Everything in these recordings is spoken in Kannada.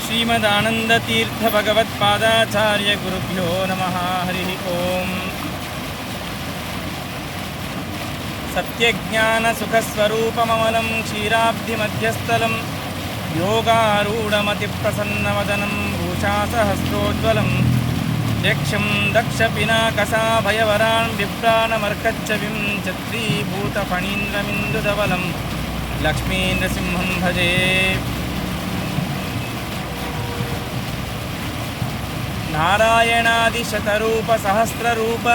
ಶ್ರೀಮದಾನಂದತೀರ್ಥ ಭಗವತ್ಪಾದಾಚಾರ್ಯ ಗುರುಭ್ಯೋ ನಮಃ. ಹರಿ ಓಂ. ಸತ್ಯಜ್ಞಾನ ಸುಖಸ್ವರೂಪಮಮಲಂ ಕ್ಷೀರಾಬ್ಧಿಮಧ್ಯಸ್ಥಲಂ ಯೋಗಾರೂಢಮತಿಪ್ರಸನ್ನವದನಂ ಭೂಷಾಸಹಸ್ರೋಜ್ವಲಂ ಯಕ್ಷಂ ದಕ್ಷಪಿನಾಕಸಾಭಯವರಾನ್ ವಿಪ್ರಾಣಮರ್ಕಚ್ಚವಿಂ ಛತ್ರೀಭೂತಫಣೀಂದ್ರಮಿಂದುಧವಲಂ ಲಕ್ಷ್ಮೀನೃಸಿಂಹಂ ಭಜೆ. ನಾರಾಯಣಾದಿಶತರೂಪ ಸಹಸ್ರರೂಪ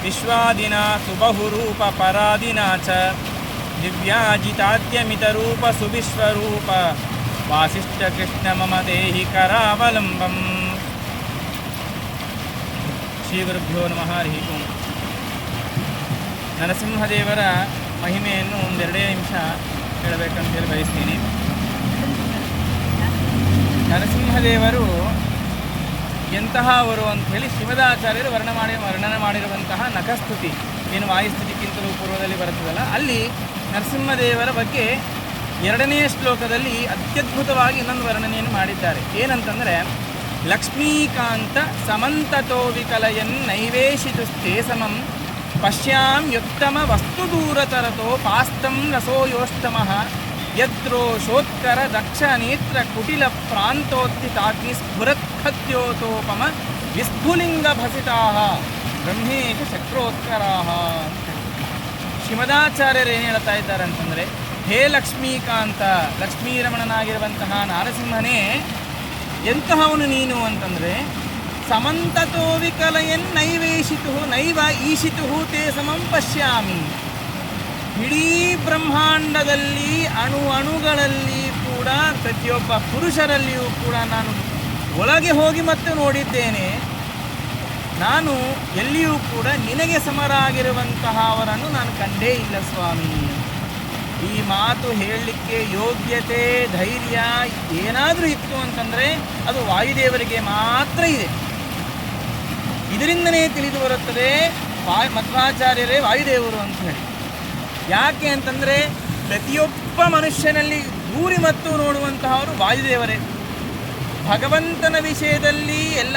ವಿಶ್ವಾದಿನಾ ಸುಬಹುರೂಪ ಪರಾದಿನಾ ಚ ದಿವ್ಯಾಜಿತಾದ್ಯಮಿತರೂಪ ಸುವಿಶ್ವರೂಪ ವಾಸಿಷ್ಠ ಕೃಷ್ಣ ಮಮ ದೇಹಿ ಕರಾವಲಂಬಂ. ಶ್ರೀ ಗುರುಭ್ಯೋ ನಮಃ. ಹರಿ ಓಂ. ನರಸಿಂಹದೇವರ ಮಹಿಮೆಯನ್ನು ಒಂದೆರಡೇ ನಿಮಿಷ ಹೇಳಬೇಕಂತೇಳಿ ಬಯಸ್ತೀನಿ. ನರಸಿಂಹದೇವರು ಎಂತಹವರು ಅಂಥೇಳಿ ಶ್ರೀಮದಾಚಾರ್ಯರು ವರ್ಣನೆ ಮಾಡಿರುವಂತಹ ನಖಸ್ತುತಿ, ಏನು ವಾಯುಸ್ತುತಿಗಿಂತಲೂ ಪೂರ್ವದಲ್ಲಿ ಬರುತ್ತದಲ್ಲ, ಅಲ್ಲಿ ನರಸಿಂಹದೇವರ ಬಗ್ಗೆ ಎರಡನೆಯ ಶ್ಲೋಕದಲ್ಲಿ ಅತ್ಯದ್ಭುತವಾಗಿ ಇನ್ನೊಂದು ವರ್ಣನೆಯನ್ನು ಮಾಡಿದ್ದಾರೆ. ಏನಂತಂದರೆ, ಲಕ್ಷ್ಮೀಕಾಂತ ಸಮಂತತೋ ವಿಕಲಯನ್ ನೈವೇಶಿತುಸ್ತೆ ಸಮಂ ಪಶ್ಯಾಂ ಯುತ್ತಮ ವಸ್ತುದೂರತರತೋ ಪಾಸ್ತಂ ರಸೋಯೋಷ್ಟಮಃ ಯತ್ರೋಷೋತ್ಕರ ದಕ್ಷ ನೇತ್ರ ಕುಟಿಲ ಪ್ರಾಂತೋತ್ಥಿತಾಗ್ನಿ ಸ್ಫುರತ್ಖದ್ಯೋತೋಪಮ ವಿಸ್ಫುಲಿಂಗ ಭಸಿತಾಃ ಬ್ರಹ್ಮೇಶ ಚಕ್ರೋತ್ಕರಾಃ. ಶ್ರೀಮದಾಚಾರ್ಯರು ಏನು ಹೇಳ್ತಾ ಇದ್ದಾರೆ ಅಂತಂದರೆ, ಹೇ ಲಕ್ಷ್ಮೀಕಾಂತ, ಲಕ್ಷ್ಮೀರಮಣನಾಗಿರುವಂತಹ ನಾರಸಿಂಹನೇ, ಎಂತಹವನು ನೀನು ಅಂತಂದರೆ, ಸಮಂತತೋ ವಿಕಲಯನ್ ನೈವೇಶಿತು ನೈವ ಈಶಿತು ತೇ ಸಮಂ ಪಶ್ಯಾಮಿ. ಇಡೀ ಬ್ರಹ್ಮಾಂಡದಲ್ಲಿ ಅಣುಗಳಲ್ಲಿ ಕೂಡ ಪ್ರತಿಯೊಬ್ಬ ಪುರುಷರಲ್ಲಿಯೂ ಕೂಡ ನಾನು ಒಳಗೆ ಹೋಗಿ ಮತ್ತೆ ನೋಡಿದ್ದೇನೆ. ನಾನು ಎಲ್ಲಿಯೂ ಕೂಡ ನಿನಗೆ ಸಮರಾಗಿರುವಂತಹವರನ್ನು ನಾನು ಕಂಡೇ ಇಲ್ಲ ಸ್ವಾಮಿ. ಈ ಮಾತು ಹೇಳಲಿಕ್ಕೆ ಯೋಗ್ಯತೆ, ಧೈರ್ಯ ಏನಾದರೂ ಇತ್ತು ಅಂತಂದರೆ ಅದು ವಾಯುದೇವರಿಗೆ ಮಾತ್ರ ಇದೆ. ಇದರಿಂದನೇ ತಿಳಿದು ಬರುತ್ತದೆ ಮಧ್ವಾಚಾರ್ಯರೇ ವಾಯುದೇವರು ಅಂತ ಹೇಳಿ. ಯಾಕೆ ಅಂತಂದರೆ, ಪ್ರತಿಯೊಬ್ಬ ಮನುಷ್ಯನಲ್ಲಿ ದೂರಿ ಮತ್ತು ನೋಡುವಂತಹವರು ವಾಯುದೇವರೇ. ಭಗವಂತನ ವಿಷಯದಲ್ಲಿ ಎಲ್ಲ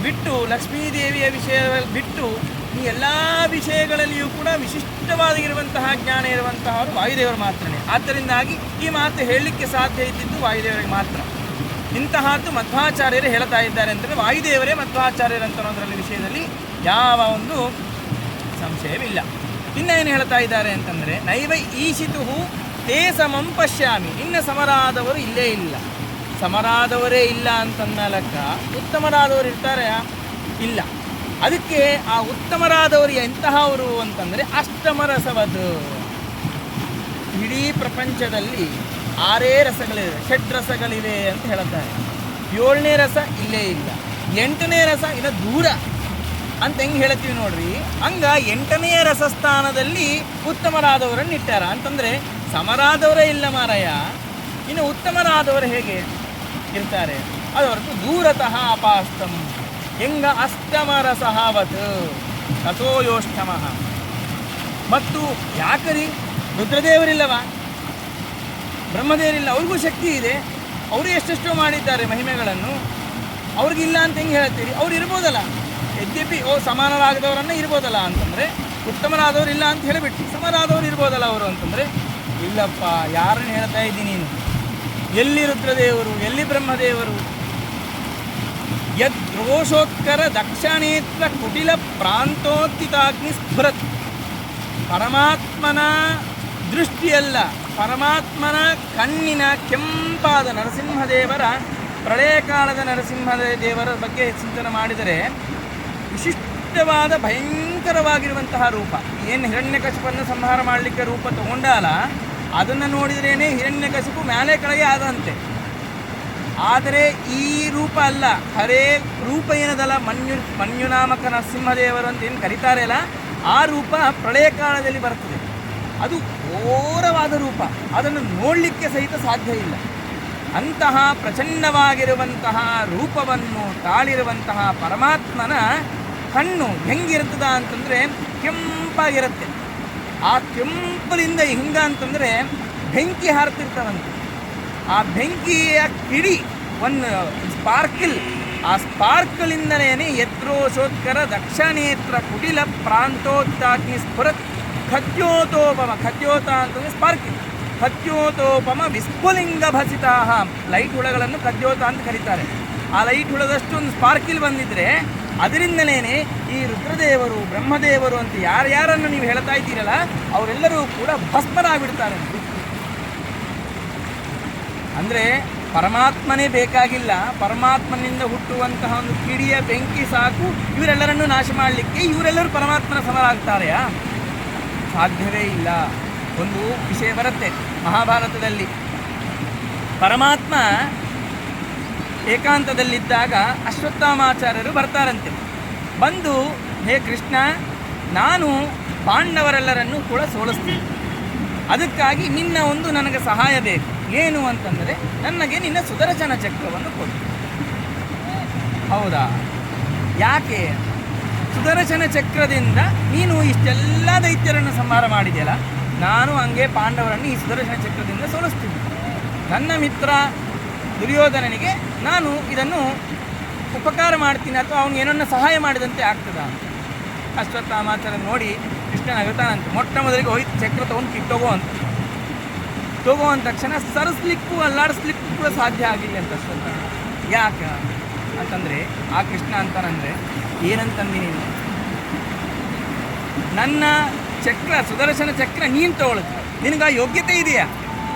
ಬಿಟ್ಟು, ಲಕ್ಷ್ಮೀದೇವಿಯ ವಿಷಯ ಬಿಟ್ಟು ಈ ಎಲ್ಲ ವಿಷಯಗಳಲ್ಲಿಯೂ ಕೂಡ ವಿಶಿಷ್ಟವಾಗಿರುವಂತಹ ಜ್ಞಾನ ಇರುವಂತಹವರು ವಾಯುದೇವರು ಮಾತ್ರನೇ. ಆದ್ದರಿಂದಾಗಿ ಈ ಮಾತು ಹೇಳಲಿಕ್ಕೆ ಸಾಧ್ಯ ಇದ್ದಿದ್ದು ವಾಯುದೇವರಿಗೆ ಮಾತ್ರ. ಇಂತಹದ್ದು ಮಧ್ವಾಚಾರ್ಯರು ಹೇಳ್ತಾ ಇದ್ದಾರೆ ಅಂತಂದರೆ ವಾಯುದೇವರೇ ಮಧ್ವಾಚಾರ್ಯರಂತ ಅನ್ನೋದರಲ್ಲಿ ವಿಷಯದಲ್ಲಿ ಯಾವ ಒಂದು ಸಂಶಯವಿಲ್ಲ. ಇನ್ನೇನು ಹೇಳ್ತಾ ಇದ್ದಾರೆ ಅಂತಂದರೆ, ನೈವ ಈಶಿತು ತೇ ಸಮಂ ಪಶ್ಯಾಮಿ. ಇನ್ನು ಸಮರಾದವರು ಇಲ್ಲೇ ಇಲ್ಲ. ಸಮರಾದವರೇ ಇಲ್ಲ ಅಂತಂದ ಲೆಕ್ಕ ಉತ್ತಮರಾದವರು ಇರ್ತಾರೆ? ಇಲ್ಲ. ಅದಕ್ಕೆ ಆ ಉತ್ತಮರಾದವರು ಎಂತಹವರು ಅಂತಂದರೆ, ಅಷ್ಟಮರಸವದು. ಇಡೀ ಪ್ರಪಂಚದಲ್ಲಿ 6 ರಸಗಳಿವೆ, ಷಡ್ರಸಗಳಿವೆ ಅಂತ ಹೇಳುತ್ತಾರೆ. 7ನೇ ರಸ ಇಲ್ಲೇ ಇಲ್ಲ, 8ನೇ ರಸ ಇನ್ನು ದೂರ ಅಂತ ಹೆಂಗೆ ಹೇಳ್ತೀವಿ ನೋಡ್ರಿ. ಹಂಗ 8ನೇ ರಸಸ್ಥಾನದಲ್ಲಿ ಉತ್ತಮರಾದವರನ್ನು ಇಟ್ಟಾರ ಅಂತಂದರೆ ಸಮರಾದವರೇ ಇಲ್ಲ ಮಾರಾಯ. ಇನ್ನು ಉತ್ತಮರಾದವರು ಹೇಗೆ ಇರ್ತಾರೆ? ಅದವರೆಗೂ ದೂರತಃ ಅಪಾಸ್ತಂ. ಹೆಂಗ ಅಷ್ಟಮರಸಹಾವತ್ ರಸೋಯೋಷ್ಟಮಃ. ಮತ್ತು ಯಾಕರಿ ರುದ್ರದೇವರಿಲ್ಲವ, ಬ್ರಹ್ಮದೇವರಿಲ್ಲ, ಅವ್ರಿಗೂ ಶಕ್ತಿ ಇದೆ, ಅವರು ಎಷ್ಟೆಷ್ಟೋ ಮಾಡಿದ್ದಾರೆ ಮಹಿಮೆಗಳನ್ನು. ಅವ್ರಿಗಿಲ್ಲ ಅಂತ ಹೆಂಗೆ ಹೇಳ್ತೀರಿ? ಅವ್ರು ಇರ್ಬೋದಲ್ಲ, ಯದ್ಯಪಿ ಸಮಾನರಾಗದವರನ್ನ ಇರ್ಬೋದಲ್ಲ ಅಂತಂದರೆ, ಉತ್ತಮರಾದವರು ಇಲ್ಲ ಅಂತ ಹೇಳಿಬಿಟ್ಟು ಸಮರಾದವರು ಇರ್ಬೋದಲ್ಲ ಅವರು ಅಂತಂದರೆ, ಇಲ್ಲಪ್ಪ, ಯಾರನ್ನು ಹೇಳ್ತಾ ಇದ್ದೀನಿ ನೀನು? ಎಲ್ಲಿ ರುದ್ರದೇವರು, ಎಲ್ಲಿ ಬ್ರಹ್ಮದೇವರು? ಯದ್ ರೋಷೋತ್ಕರ ದಕ್ಷನೇತ್ರ ಕುಟಿಲ ಪ್ರಾಂತೋತ್ಥಿತಾಗ್ನಿ ಸ್ಫುರತ್. ಪರಮಾತ್ಮನ ದೃಷ್ಟಿಯಲ್ಲ, ಪರಮಾತ್ಮನ ಕಣ್ಣಿನ ಕೆಂಪಾದ ನರಸಿಂಹದೇವರ, ಪ್ರಳಯ ಕಾಲದ ನರಸಿಂಹದೇವರ ಬಗ್ಗೆ ಚಿಂತನೆ ಮಾಡಿದರೆ ವಿಶಿಷ್ಟವಾದ ಭಯಂಕರವಾಗಿರುವಂತಹ ರೂಪ. ಏನು ಹಿರಣ್ಯಕಶಿಪನ್ನು ಸಂಹಾರ ಮಾಡಲಿಕ್ಕೆ ರೂಪ ತಗೊಂಡಲ್ಲ, ಅದನ್ನು ನೋಡಿದ್ರೇ ಹಿರಣ್ಯಕಶಿಪು ಮೇಲೆ ಕೆಳಗೆ ಆದಂತೆ. ಆದರೆ ಈ ರೂಪ ಅಲ್ಲ, ಹರೇ ರೂಪ ಏನದಲ್ಲ, ಮನ್ಯುನಾಮಕ ನರಸಿಂಹದೇವರು ಅಂತ ಏನು ಕರೀತಾರೆ ಅಲ್ಲ, ಆ ರೂಪ ಪ್ರಳಯ ಕಾಲದಲ್ಲಿ ಬರ್ತದೆ. ಅದು ಘೋರವಾದ ರೂಪ, ಅದನ್ನು ನೋಡಲಿಕ್ಕೆ ಸಹಿತ ಸಾಧ್ಯ ಇಲ್ಲ. ಅಂತಹ ಪ್ರಚಂಡವಾಗಿರುವಂತಹ ರೂಪವನ್ನು ತಾಳಿರುವಂತಹ ಪರಮಾತ್ಮನ ಕಣ್ಣು ಹೆಂಗಿರ್ತದ ಅಂತಂದರೆ ಕೆಂಪಾಗಿರುತ್ತೆ. ಆ ಕೆಂಪಲಿಂದ ಹಿಂಗ ಅಂತಂದರೆ ಬೆಂಕಿ ಹಾರ್ತಿರ್ತಾವಂತೆ. ಆ ಬೆಂಕಿಯ ಕಿಡಿ ಒಂದು ಸ್ಪಾರ್ಕಿಲ್, ಆ ಸ್ಪಾರ್ಕಲಿಂದಲೇ ಯತ್ರೋಷೋತ್ಕರ ದಕ್ಷನೇತ್ರ ಕುಟಿಲ ಪ್ರಾಂತೋತ್ತಾಗ್ನಿ ಸ್ಫುರತ್ ಖದ್ಯೋತೋಪಮ, ಖದ್ಯೋತ ಅಂತಂದರೆ ಸ್ಪಾರ್ಕಿಲ್, ಖದ್ಯೋತೋಪಮ ವಿಸ್ಫುಲಿಂಗ ಭಸಿತಾ, ಲೈಟ್ ಹುಳಗಳನ್ನು ಖದ್ಯೋತ ಅಂತ ಕರೀತಾರೆ. ಆ ಲೈಟ್ ಹುಳದಷ್ಟು ಒಂದು ಸ್ಪಾರ್ಕಿಲ್ ಬಂದಿದ್ದರೆ ಅದರಿಂದಲೇ ಈ ರುದ್ರದೇವರು ಬ್ರಹ್ಮದೇವರು ಅಂತ ಯಾರ್ಯಾರನ್ನು ನೀವು ಹೇಳ್ತಾ ಇದ್ದೀರಲ್ಲ ಅವರೆಲ್ಲರೂ ಕೂಡ ಭಸ್ಮರಾಗ್ಬಿಡ್ತಾರೆ. ಅಂದರೆ ಪರಮಾತ್ಮನೇ ಬೇಕಾಗಿಲ್ಲ, ಪರಮಾತ್ಮನಿಂದ ಹುಟ್ಟುವಂತಹ ಒಂದು ಕಿಡಿಯ ಬೆಂಕಿ ಸಾಕು ಇವರೆಲ್ಲರನ್ನು ನಾಶ ಮಾಡಲಿಕ್ಕೆ. ಇವರೆಲ್ಲರೂ ಪರಮಾತ್ಮನ ಸಮರಾಗ್ತಾರೆಯಾ? ಸಾಧ್ಯವೇ ಇಲ್ಲ. ಒಂದು ವಿಷಯ ಬರುತ್ತೆ ಮಹಾಭಾರತದಲ್ಲಿ, ಪರಮಾತ್ಮ ಏಕಾಂತದಲ್ಲಿದ್ದಾಗ ಅಶ್ವತ್ಥಾಮಾಚಾರ್ಯರು ಬರ್ತಾರಂತೆ. ಬಂದು, ಹೇ ಕೃಷ್ಣ, ನಾನು ಪಾಂಡವರೆಲ್ಲರನ್ನು ಕೂಡ ಸೋಲಿಸ್ತೀನಿ, ಅದಕ್ಕಾಗಿ ನಿನ್ನ ಒಂದು ನನಗೆ ಸಹಾಯ ಬೇಕು. ಏನು ಅಂತಂದರೆ ನನಗೆ ನಿನ್ನ ಸುದರ್ಶನ ಚಕ್ರವನ್ನು ಕೊಡು. ಹೌದಾ? ಯಾಕೆ? ಸುದರ್ಶನ ಚಕ್ರದಿಂದ ನೀನು ಇಷ್ಟೆಲ್ಲ ದೈತ್ಯರನ್ನು ಸಂಹಾರ ಮಾಡಿದೆಯಲ್ಲ, ನಾನು ಹಂಗೆ ಪಾಂಡವರನ್ನು ಈ ಸುದರ್ಶನ ಚಕ್ರದಿಂದ ಸೋಲಿಸ್ತೀನಿ. ನನ್ನ ಮಿತ್ರ ದುರ್ಯೋಧನನಿಗೆ ನಾನು ಇದನ್ನು ಉಪಕಾರ ಮಾಡ್ತೀನಿ ಅಥವಾ ಅವನು ಏನನ್ನ ಸಹಾಯ ಮಾಡಿದಂತೆ ಆಗ್ತದ ಅಂತ. ಅಶ್ವತ್ಥಾಮಾಚಾರ್ಯ ನೋಡಿ ಕೃಷ್ಣ ನಗುತ್ತಾನಂತೆ. ಮೊಟ್ಟ ಮೊದಲಿಗೆ ಹೋಯ್ತು ಚಕ್ರ ತೊಗೊಂಡು ಕಿತ್ತೋಗೋ ಅಂತ. ತಗೋ ಅಂದ ತಕ್ಷಣ ಸರಿಸ್ಲಿಕ್ಕೂ ಅಲ್ಲಾಡಿಸ್ಲಿಕ್ಕೂ ಕೂಡ ಸಾಧ್ಯ ಆಗಿಲ್ಲ ಅಂತ ಅಶ್ವತ್ಥ. ಯಾಕೆ ಅಂತಂದರೆ ಆ ಕೃಷ್ಣ ಅಂತಾನಂದರೆ, ಏನಂತಂದು ನೀನು ನನ್ನ ಚಕ್ರ ಸುದರ್ಶನ ಚಕ್ರ ನೀನು ತಗೊಳ್ಳುತ್ತೆ, ನಿನಗೆ ಆ ಯೋಗ್ಯತೆ ಇದೆಯಾ?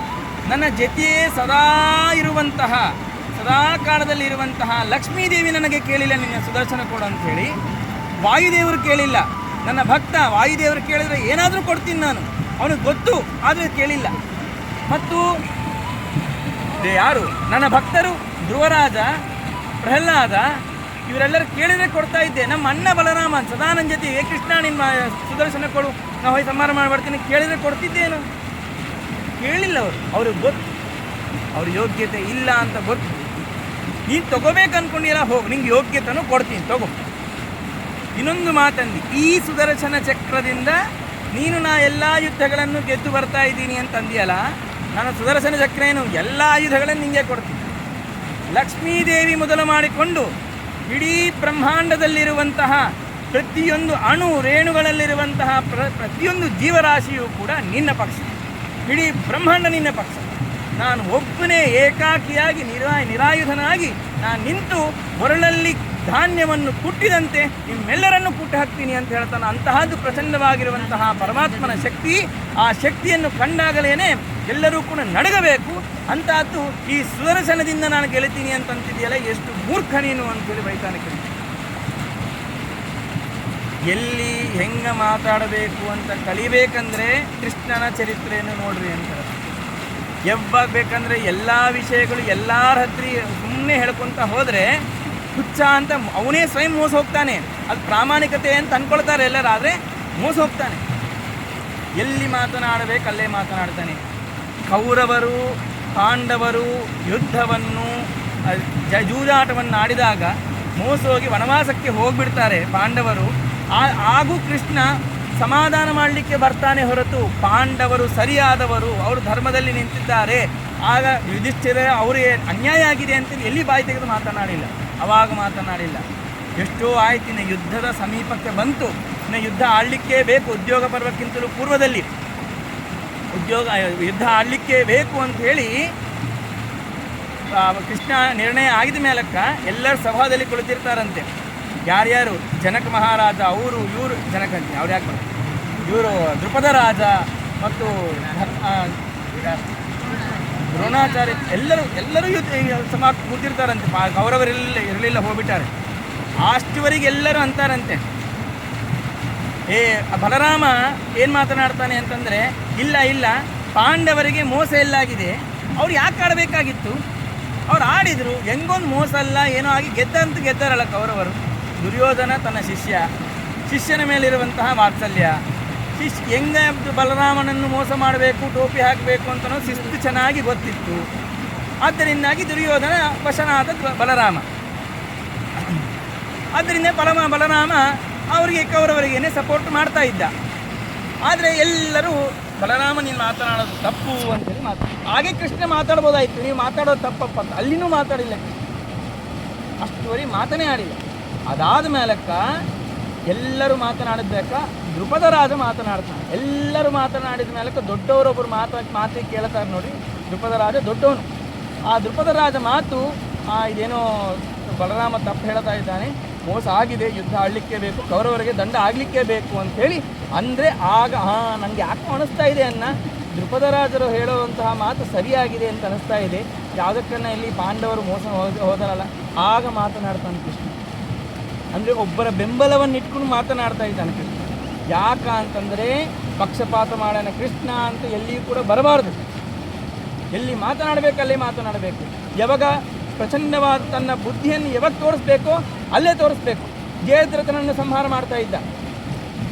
ನನ್ನ ಜೊತೆಯೇ ಸದಾ ಇರುವಂತಹ, ಸದಾ ಕಾಲದಲ್ಲಿರುವಂತಹ ಲಕ್ಷ್ಮೀದೇವಿ ನನಗೆ ಕೇಳಿಲ್ಲ ನಿನ್ನ ಸುದರ್ಶನ ಕೊಡು ಅಂಥೇಳಿ. ವಾಯುದೇವರು ಕೇಳಿಲ್ಲ, ನನ್ನ ಭಕ್ತ ವಾಯುದೇವರು ಕೇಳಿದರೆ ಏನಾದರೂ ಕೊಡ್ತೀನಿ ನಾನು, ಅವನಿಗೆ ಗೊತ್ತು, ಆದರೆ ಕೇಳಿಲ್ಲ. ಮತ್ತು ಯಾರು ನನ್ನ ಭಕ್ತರು ಧ್ರುವರಾಜ, ಪ್ರಹ್ಲಾದ, ಇವರೆಲ್ಲರೂ ಕೇಳಿದರೆ ಕೊಡ್ತಾ ಇದ್ದೆ. ನಮ್ಮ ಅಣ್ಣ ಬಲರಾಮ ಸದಾ ನನ್ನ ಜೊತೆ, ಏ ಕೃಷ್ಣ ನಿನ್ನ ಸುದರ್ಶನ ಕೊಡು, ನಾವು ಹೋಗಿ ಸಂಹಾರ ಮಾಡಿಬಿಡ್ತೀನಿ, ಕೇಳಿದರೆ ಕೊಡ್ತಿದ್ದೇನು? ಕೇಳಿಲ್ಲ ಅವರು. ಅವ್ರಿಗೆ ಗೊತ್ತು ಅವ್ರ ಯೋಗ್ಯತೆ ಇಲ್ಲ ಅಂತ ಗೊತ್ತು. ನೀನು ತಗೋಬೇಕು ಅಂದ್ಕೊಂಡಿಲ್ಲ, ಹೋಗಿ ನಿಂಗೆ ಯೋಗ್ಯತೆನೂ ಕೊಡ್ತೀನಿ, ತಗೋ. ಇನ್ನೊಂದು ಮಾತಂದು, ಈ ಸುದರ್ಶನ ಚಕ್ರದಿಂದ ನೀನು ನಾ ಎಲ್ಲ ಯುದ್ಧಗಳನ್ನು ಗೆದ್ದು ಬರ್ತಾ ಇದ್ದೀನಿ ಅಂತ ಅಂದಿಯಲ್ಲ, ನಾನು ಸುದರ್ಶನ ಚಕ್ರ ಏನು ಎಲ್ಲ ಆಯುಧಗಳನ್ನು ನಿಂಗೆ ಕೊಡ್ತೀನಿ. ಲಕ್ಷ್ಮೀದೇವಿ ಮೊದಲು ಮಾಡಿಕೊಂಡು ಇಡೀ ಬ್ರಹ್ಮಾಂಡದಲ್ಲಿರುವಂತಹ ಪ್ರತಿಯೊಂದು ಅಣು ರೇಣುಗಳಲ್ಲಿರುವಂತಹ ಪ್ರತಿಯೊಂದು ಜೀವರಾಶಿಯೂ ಕೂಡ ನಿನ್ನ ಪಕ್ಷ, ಇಡೀ ಬ್ರಹ್ಮಾಂಡ ನಿನ್ನ ಪಕ್ಷ. ನಾನು ಒಬ್ಬನೇ ಏಕಾಕಿಯಾಗಿ ನಿರಾಯುಧನಾಗಿ ನಾನು ನಿಂತು ಹೊರಳಲ್ಲಿ ಧಾನ್ಯವನ್ನು ಕುಟ್ಟಿದಂತೆ ನಿಮ್ಮೆಲ್ಲರನ್ನು ಕುಟ್ಟಿ ಹಾಕ್ತೀನಿ ಅಂತ ಹೇಳ್ತಾನೆ. ಅಂತಹದ್ದು ಪ್ರಚಂಡವಾಗಿರುವಂತಹ ಪರಮಾತ್ಮನ ಶಕ್ತಿ, ಆ ಶಕ್ತಿಯನ್ನು ಕಂಡಾಗಲೇ ಎಲ್ಲರೂ ಕೂಡ ನಡಗಬೇಕು. ಅಂತಹದ್ದು ಈ ಸುದರ್ಶನದಿಂದ ನಾನು ಗೆಲ್ತೀನಿ ಅಂತಂತಿದೆಯಲ್ಲ, ಎಷ್ಟು ಮೂರ್ಖ ನೀನು ಅಂತೇಳಿ ಬೈತಾನೆ ಕರೀ. ಎಲ್ಲಿ ಹೆಂಗೆ ಮಾತಾಡಬೇಕು ಅಂತ ಕಲಿಬೇಕಂದ್ರೆ ಕೃಷ್ಣನ ಚರಿತ್ರೆಯನ್ನು ನೋಡ್ರಿ ಅಂತ. ಯಾವಾಗ ಬೇಕಂದರೆ ಎಲ್ಲ ವಿಷಯಗಳು ಎಲ್ಲರ ಹತ್ರ ಸುಮ್ಮನೆ ಹೇಳ್ಕೊತ ಹೋದರೆ ಹುಚ್ಚ ಅಂತ ಅವನೇ ಸ್ವಯಂ ಮೋಸ ಹೋಗ್ತಾನೆ. ಅದು ಪ್ರಾಮಾಣಿಕತೆ ಅಂತ ಅಂದ್ಕೊಳ್ತಾರೆ ಎಲ್ಲರೂ, ಆದರೆ ಮೋಸ ಹೋಗ್ತಾನೆ. ಎಲ್ಲಿ ಮಾತನಾಡಬೇಕು ಅಲ್ಲೇ ಮಾತನಾಡ್ತಾನೆ. ಕೌರವರು ಪಾಂಡವರು ಯುದ್ಧವನ್ನು ಜೂಜಾಟವನ್ನು ಆಡಿದಾಗ ಮೋಸ ಹೋಗಿ ವನವಾಸಕ್ಕೆ ಹೋಗಿಬಿಡ್ತಾರೆ ಪಾಂಡವರು. ಹಾಗೂ ಕೃಷ್ಣ ಸಮಾಧಾನ ಮಾಡಲಿಕ್ಕೆ ಬರ್ತಾನೆ ಹೊರತು ಪಾಂಡವರು ಸರಿಯಾದವರು, ಅವರು ಧರ್ಮದಲ್ಲಿ ನಿಂತಿದ್ದಾರೆ, ಆಗ ಯುಧಿಷ್ಠಿರ ಅವರಿಗೆ ಅನ್ಯಾಯ ಆಗಿದೆ ಅಂತ ಎಲ್ಲಿ ಬಾಯಿ ತೆಗೆದು ಮಾತನಾಡಿಲ್ಲ, ಅವಾಗ ಮಾತನಾಡಿಲ್ಲ. ಎಷ್ಟೋ ಆಯ್ತಿನ ಯುದ್ಧದ ಸಮೀಪಕ್ಕೆ ಬಂತು, ಇನ್ನು ಯುದ್ಧ ಆಡಲಿಕ್ಕೇ ಬೇಕು, ಉದ್ಯೋಗ ಪರ್ವಕ್ಕಿಂತಲೂ ಪೂರ್ವದಲ್ಲಿ ಯುದ್ಧ ಆಡಲಿಕ್ಕೇ ಬೇಕು ಅಂಥೇಳಿ ಕೃಷ್ಣ ನಿರ್ಣಯ ಆಗಿದ ಮೇಲಕ್ಕ ಎಲ್ಲರ ಸಭಾದಲ್ಲಿ ಕುಳಿತಿರ್ತಾರಂತೆ. ಯಾರ್ಯಾರು? ಜನಕ ಮಹಾರಾಜ, ಅವರು ಇವರು ಜನಕಂತೆ, ಅವ್ರು ಯಾಕೆ ಬರ್ತಾರೆ, ಇವರು ದೃಪದ ರಾಜ ಮತ್ತು ದ್ರೋಣಾಚಾರ್ಯ, ಎಲ್ಲರೂ ಸಮ ಕೂತಿರ್ತಾರಂತೆ. ಕೌರವರೆಲ್ಲ ಇರಲಿಲ್ಲ, ಹೋಗ್ಬಿಟ್ಟಾರೆ. ಅಷ್ಟುವರೆಗೆ ಎಲ್ಲರೂ ಅಂತಾರಂತೆ, ಏ ಬಲರಾಮ ಏನು ಮಾತನಾಡ್ತಾನೆ ಅಂತಂದರೆ, ಇಲ್ಲ ಪಾಂಡವರಿಗೆ ಮೋಸ ಎಲ್ಲಾಗಿದೆ, ಅವ್ರು ಯಾಕೆ ಆಡಬೇಕಾಗಿತ್ತು, ಅವ್ರು ಆಡಿದರು, ಹೆಂಗೊಂದು ಮೋಸ ಅಲ್ಲ ಏನೋ ಆಗಿ ಗೆದ್ದಾರಲ್ಲ ಕೌರವರು. ದುರ್ಯೋಧನ ತನ್ನ ಶಿಷ್ಯನ ಮೇಲಿರುವಂತಹ ವಾತ್ಸಲ್ಯ, ಹೆಂಗೆ ಬಲರಾಮನನ್ನು ಮೋಸ ಮಾಡಬೇಕು, ಟೋಪಿ ಹಾಕಬೇಕು ಅಂತನೋ ಶಿಸ್ತು ಚೆನ್ನಾಗಿ ಗೊತ್ತಿತ್ತು. ಆದ್ದರಿಂದಾಗಿ ದುರ್ಯೋಧನ ವಶನಾದ ಬಲರಾಮ. ಆದ್ದರಿಂದ ಬಲರಾಮ ಅವರಿಗೆ ಕೌರವರಿಗೇನೆ ಸಪೋರ್ಟ್ ಮಾಡ್ತಾ ಇದ್ದ. ಆದರೆ ಎಲ್ಲರೂ ಬಲರಾಮ ನೀನು ಮಾತನಾಡೋದು ತಪ್ಪು ಅಂತೇಳಿ ಹಾಗೆ ಕೃಷ್ಣ ಮಾತಾಡ್ಬೋದಾಯ್ತು, ನೀವು ಮಾತಾಡೋದು ತಪ್ಪಪ್ಪ ಅಂತ. ಅಲ್ಲಿನೂ ಮಾತಾಡಿಲ್ಲ ಕೃಷ್ಣ, ಅಷ್ಟುವರೆಗೆ ಮಾತನೇ ಆಡಿಲ್ಲ. ಅದಾದ ಮೇಲಕ್ಕ ಎಲ್ಲರೂ ಮಾತನಾಡಬೇಕಾ, ದೃಪದ ರಾಜ ಮಾತನಾಡ್ತಾನೆ. ಎಲ್ಲರೂ ಮಾತನಾಡಿದ ಮೇಲಕ್ಕೆ ದೊಡ್ಡವರೊಬ್ಬರು ಮಾತಿಗೆ ಕೇಳ್ತಾರೆ ನೋಡಿ. ದೃಪದ ರಾಜ ದೊಡ್ಡವನು. ಆ ದೃಪದ ರಾಜ ಮಾತು ಇದೇನೋ ಬಲರಾಮ ತಪ್ಪು ಹೇಳ್ತಾ ಇದ್ದಾನೆ, ಮೋಸ ಆಗಿದೆ, ಯುದ್ಧ ಆಡಲಿಕ್ಕೆ ಬೇಕು, ಕೌರವರಿಗೆ ದಂಡ ಆಗಲಿಕ್ಕೆ ಬೇಕು ಅಂಥೇಳಿ ಅಂದರೆ ಆಗ ನನಗೆ ಯಾಕೆ ಅನಿಸ್ತಾ ಇದೆ ದೃಪದ ರಾಜರು ಹೇಳುವಂತಹ ಮಾತು ಸರಿಯಾಗಿದೆ ಅಂತ ಅನಿಸ್ತಾ ಇದೆ, ಯಾವುದಕ್ಕನ್ನ ಇಲ್ಲಿ ಪಾಂಡವರು ಮೋಸ ಹೋದರಲ್ಲ, ಆಗ ಮಾತನಾಡ್ತಾನೆ ಕೃಷ್ಣ. ಅಂದರೆ ಒಬ್ಬರ ಬೆಂಬಲವನ್ನು ಇಟ್ಕೊಂಡು ಮಾತನಾಡ್ತಾ ಇದ್ದಾನೆ ಕೃಷ್ಣ. ಯಾಕ ಅಂತಂದರೆ ಪಕ್ಷಪಾತ ಮಾಡೋಣ ಕೃಷ್ಣ ಅಂತ ಎಲ್ಲಿಯೂ ಕೂಡ ಬರಬಾರ್ದು. ಎಲ್ಲಿ ಮಾತನಾಡಬೇಕಲ್ಲೇ ಮಾತನಾಡಬೇಕು. ಯಾವಾಗ ಪ್ರಚಂಡವಾದ ತನ್ನ ಬುದ್ಧಿಯನ್ನು ಯಾವಾಗ ತೋರಿಸ್ಬೇಕೋ ಅಲ್ಲೇ ತೋರಿಸ್ಬೇಕು. ಜಯದ್ರಥನನ್ನು ಸಂಹಾರ ಮಾಡ್ತಾ ಇದ್ದ.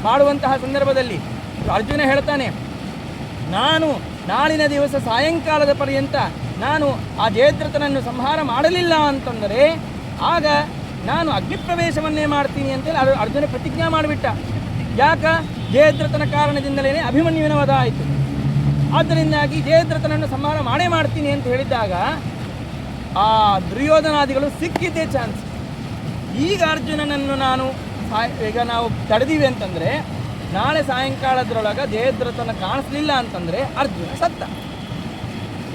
ಮಾಡುವಂತಹ ಸಂದರ್ಭದಲ್ಲಿ ಅರ್ಜುನ ಹೇಳ್ತಾನೆ, ನಾನು ನಾಳಿನ ದಿವಸ ಸಾಯಂಕಾಲದ ಪರ್ಯಂತ ನಾನು ಆ ಜಯದ್ರಥನನ್ನು ಸಂಹಾರ ಮಾಡಲಿಲ್ಲ ಅಂತಂದರೆ ಆಗ ನಾನು ಅಗ್ನಿಪ್ರವೇಶವನ್ನೇ ಮಾಡ್ತೀನಿ ಅಂತೇಳಿ ಅರ್ಜುನ ಪ್ರತಿಜ್ಞಾ ಮಾಡಿಬಿಟ್ಟ. ಯಾಕ? ಜಯದ್ರಥನ ಕಾರಣದಿಂದಲೇ ಅಭಿಮನ್ಯುವಿನ ವಧ ಆಯಿತು. ಆದ್ದರಿಂದಾಗಿ ಜಯದ್ರಥನನ್ನು ಸಂಹಾರ ಮಾಡೇ ಮಾಡ್ತೀನಿ ಅಂತ ಹೇಳಿದಾಗ ಆ ದುರ್ಯೋಧನಾದಿಗಳು ಸಿಕ್ಕಿದ್ದೇ ಚಾನ್ಸ್. ಈಗ ಅರ್ಜುನನನ್ನು ಈಗ ನಾವು ತಡೆದೀವಿ ಅಂತಂದರೆ ನಾಳೆ ಸಾಯಂಕಾಲದ್ರೊಳಗೆ ಜಯದ್ರಥನ ಕಾಣಿಸ್ಲಿಲ್ಲ ಅಂತಂದರೆ ಅರ್ಜುನ ಸತ್ತ.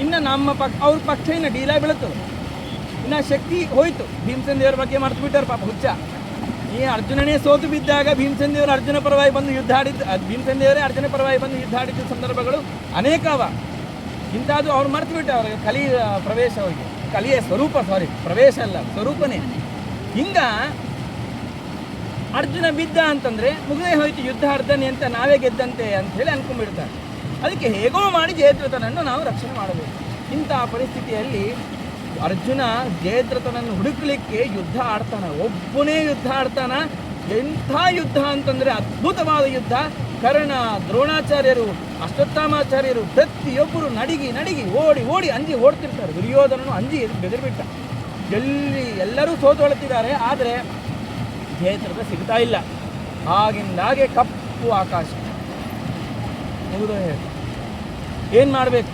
ಇನ್ನು ನಮ್ಮ ಅವ್ರ ಪಕ್ಷ ಇನ್ನು ಡೀಲ ಬೀಳುತ್ತದೆ, ಇನ್ನು ಶಕ್ತಿ ಹೋಯಿತು. ಭೀಮಸೇನ ದೇವರ ಬಗ್ಗೆ ಮರ್ತು ಬಿಟ್ಟಾರೆ ಪಾಪ ಹುಚ್ಚ. ಈ ಅರ್ಜುನನೇ ಸೋತು ಬಿದ್ದಾಗ ಭೀಮಸೇನ ದೇವರು ಅರ್ಜುನ ಪರವಾಗಿ ಬಂದು ಯುದ್ಧ ಆಡಿದ್ದು, ಭೀಮಸೇನ ದೇವರೇ ಅರ್ಜುನ ಪರವಾಗಿ ಬಂದು ಯುದ್ಧ ಆಡಿದ್ದ ಸಂದರ್ಭಗಳು ಅನೇಕವ. ಇಂಥದ್ದು ಅವ್ರು ಮರ್ತು ಬಿಟ್ಟು ಅವ್ರಿಗೆ ಕಲಿಯ ಪ್ರವೇಶ, ಅವರಿಗೆ ಕಲಿಯ ಸ್ವರೂಪ, ಪ್ರವೇಶ ಅಲ್ಲ ಸ್ವರೂಪನೇ. ಹಿಂಗ ಅರ್ಜುನ ಬಿದ್ದ ಅಂತಂದರೆ ಮುಗಿದೇ ಹೋಯ್ತು, ಯುದ್ಧ ಅರ್ಧನೆ ಅಂತ ನಾವೇ ಗೆದ್ದಂತೆ ಅಂಥೇಳಿ ಅನ್ಕೊಂಡ್ಬಿಡ್ತಾರೆ. ಅದಕ್ಕೆ ಹೇಗೋ ಮಾಡಿ ಜಯದ್ರಥನನ್ನು ನಾವು ರಕ್ಷಣೆ ಮಾಡಬೇಕು. ಇಂಥ ಪರಿಸ್ಥಿತಿಯಲ್ಲಿ ಅರ್ಜುನ ಜಯದ್ರಥನನ್ನು ಹುಡುಕಲಿಕ್ಕೆ ಯುದ್ಧ ಆಡ್ತಾನೆ, ಒಬ್ಬನೇ ಯುದ್ಧ ಆಡ್ತಾನ. ಎಂಥ ಯುದ್ಧ ಅಂತಂದರೆ ಅದ್ಭುತವಾದ ಯುದ್ಧ. ಕರ್ಣ, ದ್ರೋಣಾಚಾರ್ಯರು, ಅಶ್ವತ್ಥಾಮಾಚಾರ್ಯರು ಪ್ರತಿಯೊಬ್ಬರು ನಡಿಗಿ ಓಡಿ ಅಂಜಿ ಓಡ್ತಿರ್ತಾರೆ. ದುರ್ಯೋಧನನು ಅಂಜಿ ಬೆದರಿಬಿಟ್ಟ. ಎಲ್ಲರೂ ಸೋತೊಳ್ತಿದ್ದಾರೆ, ಆದರೆ ಜಯದ್ರಥ ಸಿಗ್ತಾ ಇಲ್ಲ. ಆಗಿಂದಾಗೆ ಕಪ್ಪು ಆಕಾಶ ಮುಗಿದು ಹೇಳಿ ಏನು ಮಾಡಬೇಕು?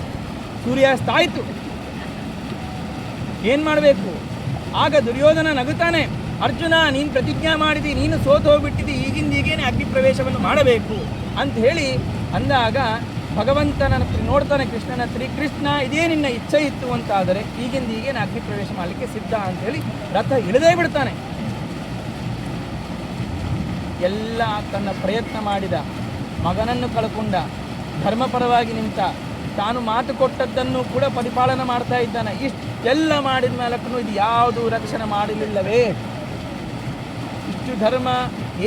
ಸೂರ್ಯಾಸ್ತ ಆಯಿತು, ಏನು ಮಾಡಬೇಕು? ಆಗ ದುರ್ಯೋಧನ ನಗುತ್ತಾನೆ, ಅರ್ಜುನ ನೀನು ಪ್ರತಿಜ್ಞಾ ಮಾಡಿದಿ, ನೀನು ಸೋತು ಹೋಗ್ಬಿಟ್ಟಿದ್ದಿ, ಈಗೇನೆ ಅಗ್ನಿ ಪ್ರವೇಶವನ್ನು ಮಾಡಬೇಕು ಅಂತ ಹೇಳಿ ಅಂದಾಗ ಭಗವಂತನ ಹತ್ರ ನೋಡ್ತಾನೆ, ಕೃಷ್ಣನ ಹತ್ರ. ಕೃಷ್ಣ ಇದೇ ನಿನ್ನ ಇಚ್ಛೆ ಇತ್ತು ಅಂತಾದರೆ ಈಗೇನೆ ಅಗ್ನಿ ಪ್ರವೇಶ ಮಾಡಲಿಕ್ಕೆ ಸಿದ್ಧ ಅಂಥೇಳಿ ರಥ ಇಳಿದೇ ಬಿಡ್ತಾನೆ. ಎಲ್ಲ ತನ್ನ ಪ್ರಯತ್ನ ಮಾಡಿದ, ಮಗನನ್ನು ಕಳ್ಕೊಂಡ, ಧರ್ಮಪರವಾಗಿ ನಿಂತ, ತಾನು ಮಾತು ಕೊಟ್ಟದ್ದನ್ನು ಕೂಡ ಪರಿಪಾಲನೆ ಮಾಡ್ತಾ ಇದ್ದಾನೆ. ಇಷ್ಟೆಲ್ಲ ಮಾಡಿದ ಮೇಲಕ್ಕೂ ಇದು ಯಾವುದೂ ರಕ್ಷಣೆ ಮಾಡಲಿಲ್ಲವೇ? ಇಷ್ಟು ಧರ್ಮ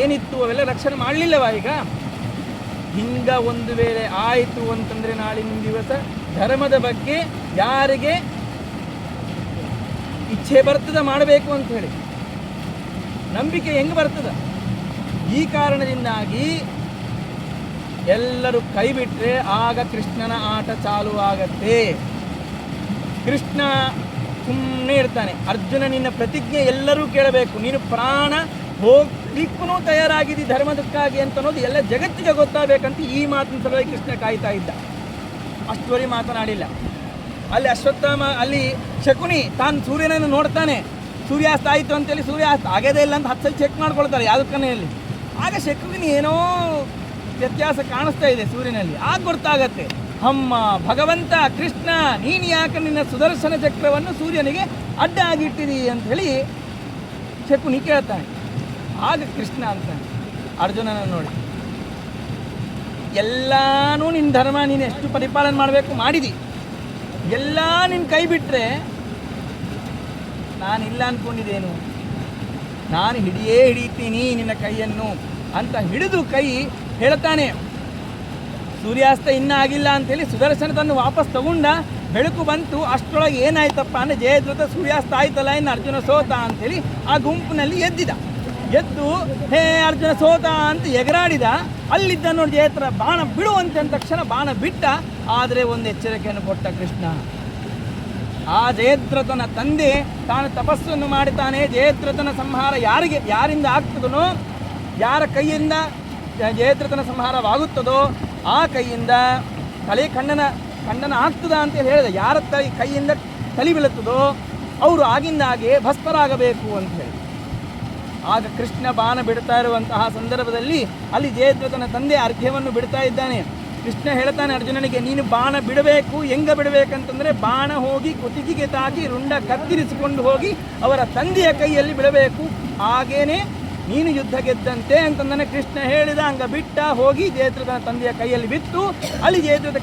ಏನಿತ್ತು ಅವೆಲ್ಲ ರಕ್ಷಣೆ ಮಾಡಲಿಲ್ಲವ? ಈಗ ಹಿಂಗ ಒಂದು ವೇಳೆ ಆಯಿತು ಅಂತಂದರೆ ನಾಳಿನ ದಿವಸ ಧರ್ಮದ ಬಗ್ಗೆ ಯಾರಿಗೆ ಇಚ್ಛೆ ಬರ್ತದ ಮಾಡಬೇಕು ಅಂತ ಹೇಳಿ ನಂಬಿಕೆ ಹೆಂಗೆ ಬರ್ತದ? ಈ ಕಾರಣದಿಂದಾಗಿ ಎಲ್ಲರೂ ಕೈ ಬಿಟ್ಟರೆ ಆಗ ಕೃಷ್ಣನ ಆಟ ಚಾಲು ಆಗತ್ತೆ. ಕೃಷ್ಣ ಸುಮ್ಮನೆ ಇರ್ತಾನೆ. ಅರ್ಜುನ ನಿನ್ನ ಪ್ರತಿಜ್ಞೆ ಎಲ್ಲರೂ ಕೇಳಬೇಕು, ನೀನು ಪ್ರಾಣ ಹೋಗ್ಲಿಕ್ಕೂ ತಯಾರಾಗಿದ್ದಿ ಧರ್ಮದಕ್ಕಾಗಿ ಅಂತ ಅನ್ನೋದು ಎಲ್ಲ ಜಗತ್ತಿಗೆ ಗೊತ್ತಾಗಬೇಕಂತ ಈ ಮಾತಿನ ಸಲುವಾಗಿ ಕೃಷ್ಣ ಕಾಯ್ತಾ ಇದ್ದ. ಅಷ್ಟುವರೆಗೆ ಮಾತನಾಡಿಲ್ಲ. ಅಲ್ಲಿ ಅಶ್ವತ್ಥಾಮ, ಅಲ್ಲಿ ಶಕುನಿ ತಾನು ಸೂರ್ಯನನ್ನು ನೋಡ್ತಾನೆ. ಸೂರ್ಯಾಸ್ತ ಆಯಿತು ಅಂತೇಳಿ ಸೂರ್ಯಾಸ್ತ ಆಗದೇ ಇಲ್ಲ ಅಂತ 10 ಸಲ ಚೆಕ್ ಮಾಡ್ಕೊಳ್ತಾರೆ ಯಾವುದಕ್ಕನೆಯಲ್ಲಿ. ಆಗ ಶಕುನಿ ಏನೋ ವ್ಯತ್ಯಾಸ ಕಾಣಿಸ್ತಾ ಇದೆ ಸೂರ್ಯನಲ್ಲಿ. ಆಗ ಗೊತ್ತಾಗತ್ತೆ, ಅಮ್ಮ ಭಗವಂತ ಕೃಷ್ಣ ನೀನು ಯಾಕೆ ನಿನ್ನ ಸುದರ್ಶನ ಚಕ್ರವನ್ನು ಸೂರ್ಯನಿಗೆ ಅಡ್ಡ ಆಗಿಟ್ಟಿದಿ ಅಂತ ಹೇಳಿ ಶಕುನಿ ಕೇಳ್ತಾನೆ. ಆಗ ಕೃಷ್ಣ ಅಂತಾನೆ ಅರ್ಜುನನನ್ನು ನೋಡಿ, ಎಲ್ಲಾನು ನಿನ್ನ ಧರ್ಮ ನೀನು ಎಷ್ಟು ಪರಿಪಾಲನೆ ಮಾಡಬೇಕು ಮಾಡಿದಿ, ಎಲ್ಲ ನಿನ್ನ ಕೈ ಬಿಟ್ಟರೆ ನಾನಿಲ್ಲ ಅಂದ್ಕೊಂಡಿದ್ದೇನು, ನಾನು ಹಿಡಿತೀನಿ ನಿನ್ನ ಕೈಯನ್ನು ಅಂತ ಹಿಡಿದು ಕೈ ಹೇಳ್ತಾನೆ. ಸೂರ್ಯಾಸ್ತ ಇನ್ನೂ ಆಗಿಲ್ಲ ಅಂಥೇಳಿ ಸುದರ್ಶನ ತನ್ನ ವಾಪಸ್ ತಗೊಂಡ. ಬೆಳಕು ಬಂತು, ಅಷ್ಟರೊಳಗೆ ಏನಾಯ್ತಪ್ಪ ಅಂದರೆ ಜಯದ್ರಥ ಸೂರ್ಯಾಸ್ತ ಆಯ್ತಲ್ಲ, ಇನ್ನು ಅರ್ಜುನ ಸೋತ ಅಂಥೇಳಿ ಆ ಗುಂಪಿನಲ್ಲಿ ಎದ್ದು ಹೇ ಅರ್ಜುನ ಸೋತ ಅಂತ ಎಗರಾಡಿದ. ಅಲ್ಲಿದ್ದ ನೋಡಿ ಜಯದ್ರಥ ಬಾಣ ಬಿಡುವಂತೆ ಅಂದ ತಕ್ಷಣ ಬಾಣ ಬಿಟ್ಟ. ಆದರೆ ಒಂದು ಎಚ್ಚರಿಕೆಯನ್ನು ಕೊಟ್ಟ ಕೃಷ್ಣ. ಆ ಜಯದ್ರಥನ ತಂದೆ ತಾನು ತಪಸ್ಸನ್ನು ಮಾಡುತ್ತಾನೆ. ಜಯದ್ರಥನ ಸಂಹಾರ ಯಾರಿಂದ ಆಗ್ತದನೋ, ಯಾರ ಕೈಯಿಂದ ಜಯದ್ರಥನ ಸಂಹಾರವಾಗುತ್ತದೋ ಆ ಕೈಯಿಂದ ತಲೆ ಖಂಡನ ಆಗ್ತದ ಅಂತೇಳಿ ಹೇಳಿದೆ. ಯಾರ ಕೈಯಿಂದ ತಲೆ ಬೀಳುತ್ತದೋ ಅವರು ಆಗಿಂದಾಗೆ ಭಸ್ಮರಾಗಬೇಕು ಅಂತ ಹೇಳಿ. ಆಗ ಕೃಷ್ಣ ಬಾಣ ಬಿಡ್ತಾ ಇರುವಂತಹ ಸಂದರ್ಭದಲ್ಲಿ ಅಲ್ಲಿ ಜಯದ್ರಥನ ತಂದೆ ಅರ್ಘ್ಯವನ್ನು ಬಿಡ್ತಾ ಇದ್ದಾನೆ. ಕೃಷ್ಣ ಹೇಳ್ತಾನೆ ಅರ್ಜುನನಿಗೆ, ನೀನು ಬಾಣ ಬಿಡಬೇಕು. ಹೆಂಗ ಬಿಡಬೇಕಂತಂದರೆ ಬಾಣ ಹೋಗಿ ಕುತ್ತಿಗೆಗೆ ತಾಕಿ ರುಂಡ ಕತ್ತಿರಿಸಿಕೊಂಡು ಹೋಗಿ ಅವರ ತಂದೆಯ ಕೈಯಲ್ಲಿ ಬಿಡಬೇಕು, ಹಾಗೇನೆ ನೀನು ಯುದ್ಧ ಗೆದ್ದಂತೆ ಅಂತಂದನೆ ಕೃಷ್ಣ ಹೇಳಿದ. ಹಂಗ ಬಿಟ್ಟ ಹೋಗಿ ಜಯದ್ರಥನ ತಂದೆಯ ಕೈಯಲ್ಲಿ ಬಿತ್ತು. ಅಲ್ಲಿ ಜಯದ್ರಥ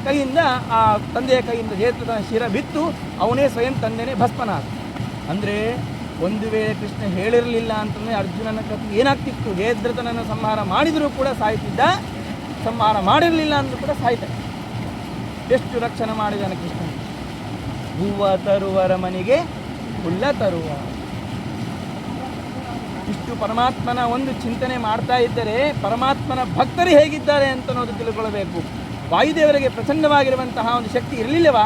ಕೈಯಿಂದ ಆ ತಂದೆಯ ಕೈಯಿಂದ ಜಯದ್ರಥನ ಶಿರ ಬಿತ್ತು. ಅವನೇ ಸ್ವಯಂ ತಂದೆನೇ ಭಸ್ಮನಾದ. ಅಂದರೆ ಒಂದು ವೇಳೆ ಕೃಷ್ಣ ಹೇಳಿರಲಿಲ್ಲ ಅಂತಂದರೆ ಅರ್ಜುನನ ಕಥೆ ಏನಾಗ್ತಿತ್ತು? ಜಯದ್ರಥನನ್ನು ಸಂಹಾರ ಮಾಡಿದರೂ ಕೂಡ ಸಾಯ್ತಿದ್ದ, ಸಂಹಾರ ಮಾಡಿರಲಿಲ್ಲ ಅಂದರೂ ಕೂಡ ಸಾಯ್ತಾರೆ. ಎಷ್ಟು ರಕ್ಷಣೆ ಮಾಡಿದಾನೆ ಕೃಷ್ಣ. ಹೂವ ತರುವರ ಮನೆಗೆ ಹುಲ್ಲ ತರುವ. ಇಷ್ಟು ಪರಮಾತ್ಮನ ಒಂದು ಚಿಂತನೆ ಮಾಡ್ತಾ ಇದ್ದರೆ ಪರಮಾತ್ಮನ ಭಕ್ತರು ಹೇಗಿದ್ದಾರೆ ಅಂತ ಅನ್ನೋದು ತಿಳ್ಕೊಳ್ಬೇಕು. ವಾಯುದೇವರಿಗೆ ಪ್ರಚಂಡವಾಗಿರುವಂತಹ ಒಂದು ಶಕ್ತಿ ಇರಲಿಲ್ಲವಾ?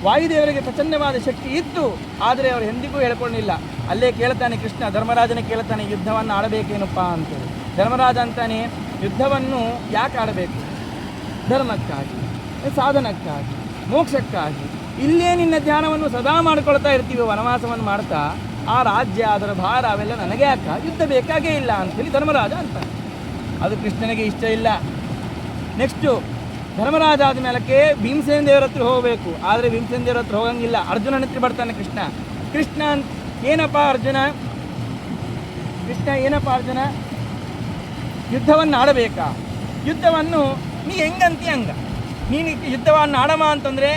ವಾಯುದೇವರಿಗೆ ಪ್ರಚಂಡವಾದ ಶಕ್ತಿ ಇತ್ತು, ಆದರೆ ಅವರು ಎಂದಿಗೂ ಹೇಳ್ಕೊಳ್ಳಿಲ್ಲ. ಅಲ್ಲೇ ಕೇಳ್ತಾನೆ ಕೃಷ್ಣ, ಧರ್ಮರಾಜನ ಕೇಳ್ತಾನೆ, ಯುದ್ಧವನ್ನು ಆಡಬೇಕೇನಪ್ಪ ಅಂತೇಳಿ. ಧರ್ಮರಾಜ ಅಂತಾನೆ, ಯುದ್ಧವನ್ನು ಯಾಕೆ ಆಡಬೇಕು? ಧರ್ಮಕ್ಕಾಗಿ, ಸಾಧನಕ್ಕಾಗಿ, ಮೋಕ್ಷಕ್ಕಾಗಿ. ಇಲ್ಲೇ ನಿನ್ನ ಧ್ಯಾನವನ್ನು ಸದಾ ಮಾಡ್ಕೊಳ್ತಾ ಇರ್ತೀವಿ, ವನವಾಸವನ್ನು ಮಾಡ್ತಾ. ಆ ರಾಜ್ಯ, ಅದರ ಭಾರ ಅವೆಲ್ಲ ನನಗೆ ಯಾಕ? ಯುದ್ಧ ಬೇಕಾಗೇ ಇಲ್ಲ ಅಂಥೇಳಿ ಧರ್ಮರಾಜ ಅಂತ. ಅದು ಕೃಷ್ಣನಿಗೆ ಇಷ್ಟ ಇಲ್ಲ. ನೆಕ್ಸ್ಟು ಧರ್ಮರಾಜ ಆದ ಮೇಲಕ್ಕೆ ಭೀಮಸೇನ ದೇವರ ಹತ್ರ ಹೋಗಬೇಕು. ಆದರೆ ಭೀಮಸೇನ ದೇವರ ಹತ್ರ ಹೋಗಂಗಿಲ್ಲ, ಅರ್ಜುನನ ಹತ್ರ ಬರ್ತಾನೆ ಕೃಷ್ಣ. ಕೃಷ್ಣ ಏನಪ್ಪ ಅರ್ಜುನ, ಕೃಷ್ಣ ಏನಪ್ಪ ಅರ್ಜುನ, ಯುದ್ಧವನ್ನು ಆಡಬೇಕಾ? ಯುದ್ಧವನ್ನು ನೀ ಹೆಂಗಂತಿ ಹಂಗ. ನೀನು ಯುದ್ಧವನ್ನು ಆಡಮ ಅಂತಂದರೆ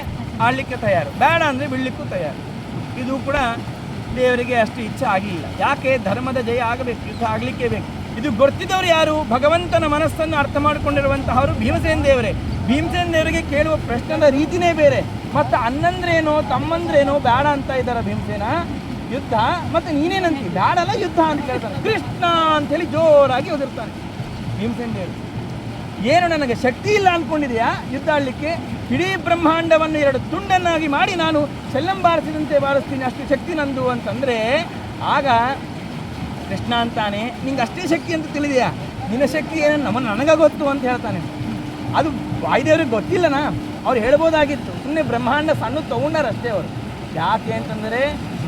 ಆಡಲಿಕ್ಕೆ ತಯಾರು, ಬೇಡ ಅಂದರೆ ಬಿಡಲಿಕ್ಕೂ ತಯಾರು. ಇದು ಕೂಡ ದೇವರಿಗೆ ಅಷ್ಟು ಇಚ್ಛೆ ಆಗಲಿಲ್ಲ. ಯಾಕೆ? ಧರ್ಮದ ಜಯ ಆಗಬೇಕು, ಯುದ್ಧ ಆಗಲಿಕ್ಕೆ ಬೇಕು. ಇದು ಗೊತ್ತಿದ್ದವರು ಯಾರು? ಭಗವಂತನ ಮನಸ್ಸನ್ನು ಅರ್ಥ ಮಾಡಿಕೊಂಡಿರುವಂತಹವರು ಭೀಮಸೇನ ದೇವರೇ. ಭೀಮಸೇನ ದೇವರಿಗೆ ಕೇಳುವ ಪ್ರಶ್ನದ ರೀತಿನೇ ಬೇರೆ. ಮತ್ತು ಅಣ್ಣಂದ್ರೇನೋ ತಮ್ಮಂದ್ರೇನೋ ಬೇಡ ಅಂತ ಇದ್ದಾರೆ ಭೀಮಸೇನ ಯುದ್ಧ. ಮತ್ತು ನೀನೇನಂತೀವಿ? ಬೇಡಲ್ಲ ಯುದ್ಧ ಅಂತ ಕೇಳ್ತಾನೆ. ಕೃಷ್ಣ ಅಂಥೇಳಿ ಜೋರಾಗಿ ಓದಿರ್ತಾನೆ ಭೀಮಸೇನ ದೇವರು. ಏನು ನನಗೆ ಶಕ್ತಿ ಇಲ್ಲ ಅಂದ್ಕೊಂಡಿದೆಯಾ ಯುದ್ಧ ಆಡಲಿಕ್ಕೆ? ಇಡೀ ಬ್ರಹ್ಮಾಂಡವನ್ನು ಎರಡು ತುಂಡನ್ನಾಗಿ ಮಾಡಿ ನಾನು ಸೆಲ್ಲಂ ಬಾರಿಸಿದಂತೆ ಬಾರಿಸ್ತೀನಿ, ಅಷ್ಟು ಶಕ್ತಿ ನಂದು ಅಂತಂದರೆ ಆಗ ಕೃಷ್ಣ ಅಂತಾನೆ, ನಿಂಗೆ ಅಷ್ಟೇ ಶಕ್ತಿ ಅಂತ ತಿಳಿದೆಯಾ? ನಿನ್ನ ಶಕ್ತಿ ಏನೋ ನನಗೆ ಗೊತ್ತು ಅಂತ ಹೇಳ್ತಾನೆ. ಅದು ವಾಯುದೇವ್ರಿಗೆ ಗೊತ್ತಿಲ್ಲನಾ? ಅವ್ರು ಹೇಳ್ಬೋದಾಗಿತ್ತು. ಸುಮ್ಮನೆ ಬ್ರಹ್ಮಾಂಡ ಸಣ್ಣ ತಗೊಂಡಾರಷ್ಟೇ ಅವರು. ಯಾಕೆ ಅಂತಂದರೆ